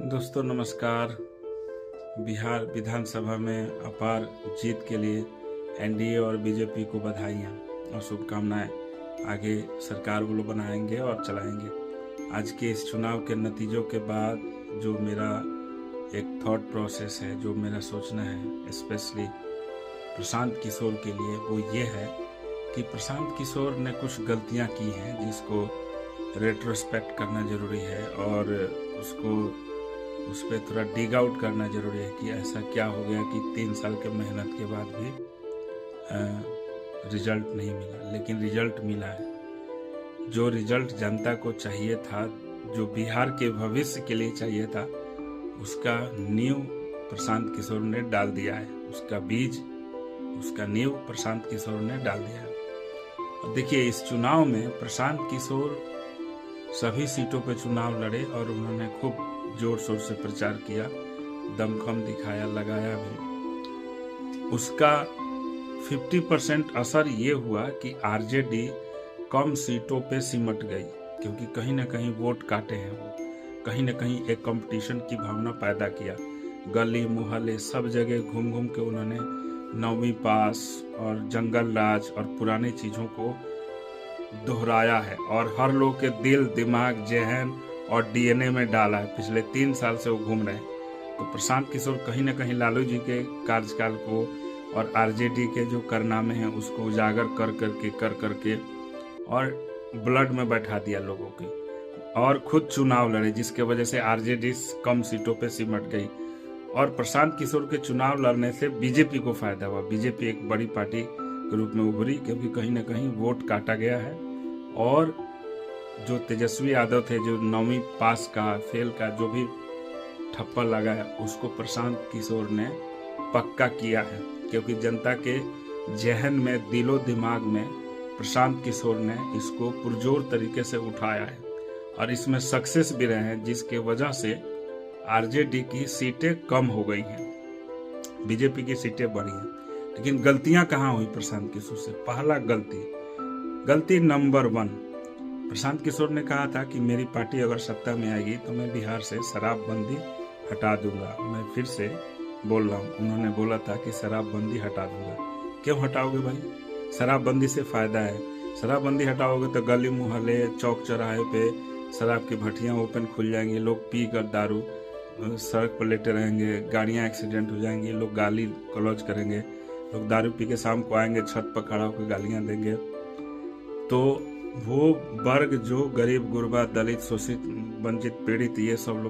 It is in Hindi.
दोस्तों नमस्कार। बिहार विधानसभा में अपार जीत के लिए एनडीए और बीजेपी को बधाइयाँ और शुभकामनाएं। आगे सरकार वो लोग बनाएंगे और चलाएंगे। आज के इस चुनाव के नतीजों के बाद जो मेरा एक थॉट प्रोसेस है, जो मेरा सोचना है स्पेशली प्रशांत किशोर के लिए, वो ये है कि प्रशांत किशोर ने कुछ गलतियां की हैं जिसको रेट्रोस्पेक्ट करना ज़रूरी है और उस पर थोड़ा डिग आउट करना ज़रूरी है कि ऐसा क्या हो गया कि 3 साल के मेहनत के बाद भी रिजल्ट नहीं मिला। लेकिन रिजल्ट मिला है। जो रिजल्ट जनता को चाहिए था, जो बिहार के भविष्य के लिए चाहिए था, उसका नींव प्रशांत किशोर ने डाल दिया है। उसका बीज, उसका नींव प्रशांत किशोर ने डाल दिया है। और देखिए, इस चुनाव में प्रशांत किशोर सभी सीटों पर चुनाव लड़े और उन्होंने खूब जोर शोर से प्रचार किया, दमखम दिखाया, लगाया भी। उसका 50% असर ये हुआ कि आरजेडी कम सीटों पे सिमट गई, क्योंकि कहीं ना कहीं वोट काटे हैं वो, कहीं ना कहीं एक कंपटीशन की भावना पैदा किया। गली मोहल्ले सब जगह घूम घूम के उन्होंने 9वीं पास और जंगल राज और पुरानी चीज़ों को दोहराया है और हर लोग के दिल, दिमाग, जहन और डीएनए में डाला है। पिछले 3 साल से वो घूम रहे हैं। तो प्रशांत किशोर कहीं ना कहीं लालू जी के कार्यकाल को और आरजेडी के जो कारनामे हैं उसको उजागर कर करके और ब्लड में बैठा दिया लोगों की, और खुद चुनाव लड़े, जिसके वजह से आरजेडी कम सीटों पे सिमट गई। और प्रशांत किशोर के चुनाव लड़ने से बीजेपी को फायदा हुआ। बीजेपी एक बड़ी पार्टी के रूप में उभरी, क्योंकि कहीं ना कहीं वोट काटा गया है। और जो तेजस्वी यादव थे, जो 9वीं पास का, फेल का जो भी ठप्पा लगा है, उसको प्रशांत किशोर ने पक्का किया है, क्योंकि जनता के जहन में, दिलो दिमाग में प्रशांत किशोर ने इसको पुरजोर तरीके से उठाया है और इसमें सक्सेस भी रहे हैं, जिसके वजह से आरजेडी की सीटें कम हो गई हैं, बीजेपी की सीटें बढ़ी हैं। लेकिन गलतियां कहाँ हुई प्रशांत किशोर से? पहला गलती नंबर 1, प्रशांत किशोर ने कहा था कि मेरी पार्टी अगर सत्ता में आएगी तो मैं बिहार से शराबबंदी हटा दूंगा। मैं फिर से बोल रहा हूँ, उन्होंने बोला था कि शराबबंदी हटा दूंगा। क्यों हटाओगे भाई? शराबबंदी से फायदा है। शराबबंदी हटाओगे तो गली मोहल्ले, चौक चौराहे पे शराब की भट्टियाँ ओपन खुल जाएंगी, लोग पी कर दारू सड़क पर लेटे रहेंगे, गाड़ियाँ एक्सीडेंट हो जाएंगी, लोग गाली गलौज करेंगे, लोग दारू पी के शाम को आएंगे, छत पर खड़ा होकर गालियाँ देंगे। तो वो वर्ग जो गरीब, गुरबा, दलित, शोषित, वंचित, पीड़ित, ये सब लोग